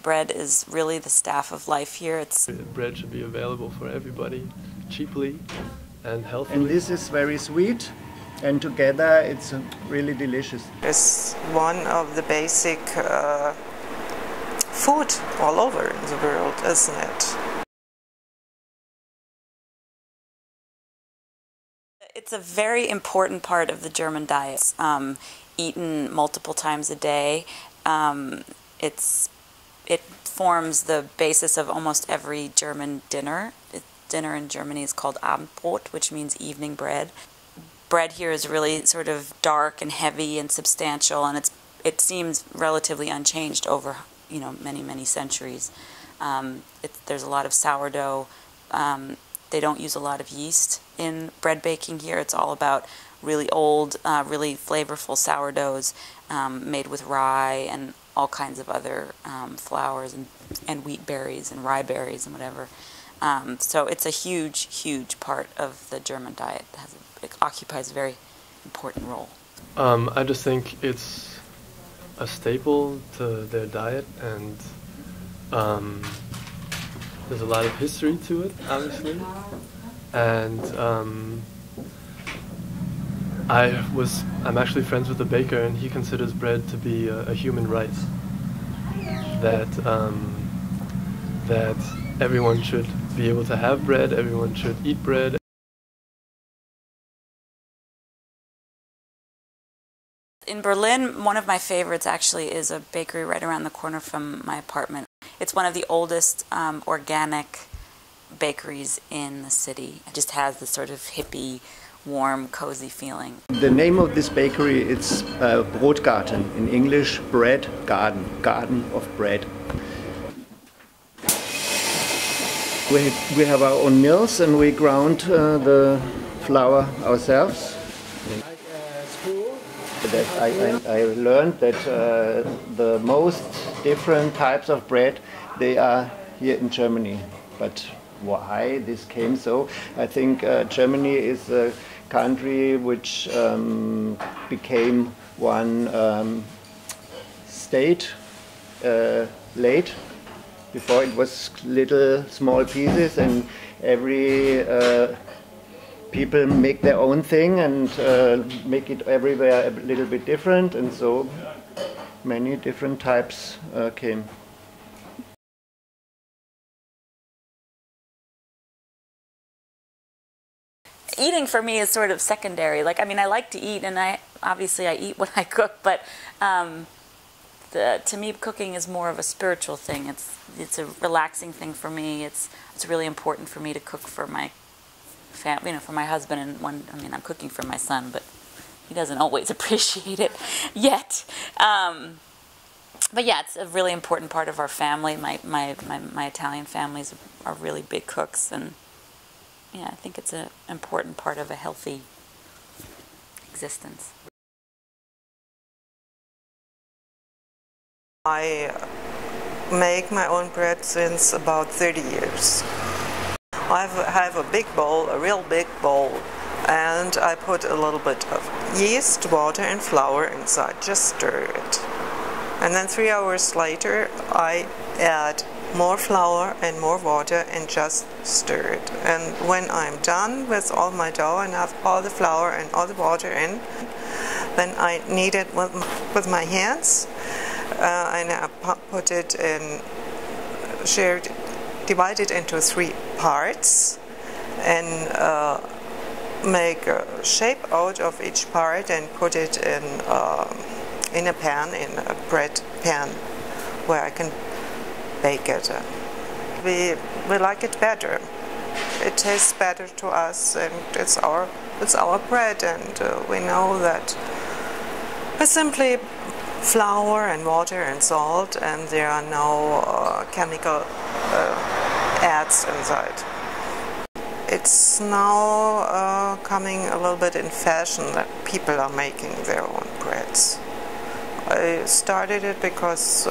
bread is really the staff of life here. Bread should be available for everybody, cheaply and healthily. And this is very sweet, and together it's really delicious. It's one of the basic food all over in the world, isn't it? It's a very important part of the German diet. It's eaten multiple times a day. It forms the basis of almost every German dinner. Dinner in Germany is called Abendbrot, which means evening bread. Bread here is really sort of dark and heavy and substantial, and it seems relatively unchanged over many centuries. There's a lot of sourdough. They don't use a lot of yeast in bread baking here. It's all about really old, really flavorful sourdoughs made with rye and all kinds of other flours and wheat berries and rye berries and whatever. So it's a huge part of the German diet. It occupies a very important role. I just think it's a staple to their diet, and there's a lot of history to it, obviously. And I'm actually friends with the baker, and he considers bread to be a human right. That everyone should be able to have bread, everyone should eat bread. In Berlin, one of my favorites actually is a bakery right around the corner from my apartment. It's one of the oldest organic bakeries in the city. It just has this sort of hippie, warm, cozy feeling. The name of this bakery is BrotKultur, in English, bread garden, garden of bread. We have our own mills, and we ground the flour ourselves. I learned that the most different types of bread, they are here in Germany. But why this came so? I think Germany is a country which became one state late. Before it was little small pieces, and every people make their own thing and make it everywhere a little bit different, and so many different types came. Eating for me is sort of secondary. I like to eat, and I eat what I cook, but to me, cooking is more of a spiritual thing. It's a relaxing thing for me. It's really important for me to cook for my family, for my husband, and I'm cooking for my son, but he doesn't always appreciate it yet. But yeah, it's a really important part of our family. My Italian families are really big cooks, and yeah, I think it's an important part of a healthy existence. I make my own bread since about 30 years. I have a big bowl, a real big bowl, and I put a little bit of yeast, water and flour inside, just stir it. And then 3 hours later I add more flour and more water and just stir it. And when I'm done with all my dough and have all the flour and all the water in, then I knead it with my hands. And I put it in, divide it into 3 parts, and make a shape out of each part and put it in a pan, in a bread pan, where I can bake it. We like it better. It tastes better to us, and it's our bread, and we know that it's simply flour and water and salt, and there are no chemical adds inside. It's now coming a little bit in fashion that people are making their own breads. I started it because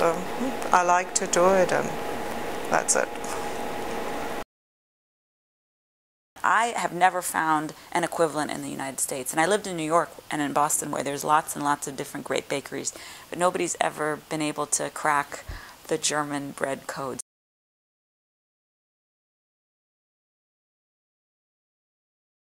I like to do it, and that's it. I have never found an equivalent in the United States. And I lived in New York and in Boston, where there's lots and lots of different great bakeries, but nobody's ever been able to crack the German bread code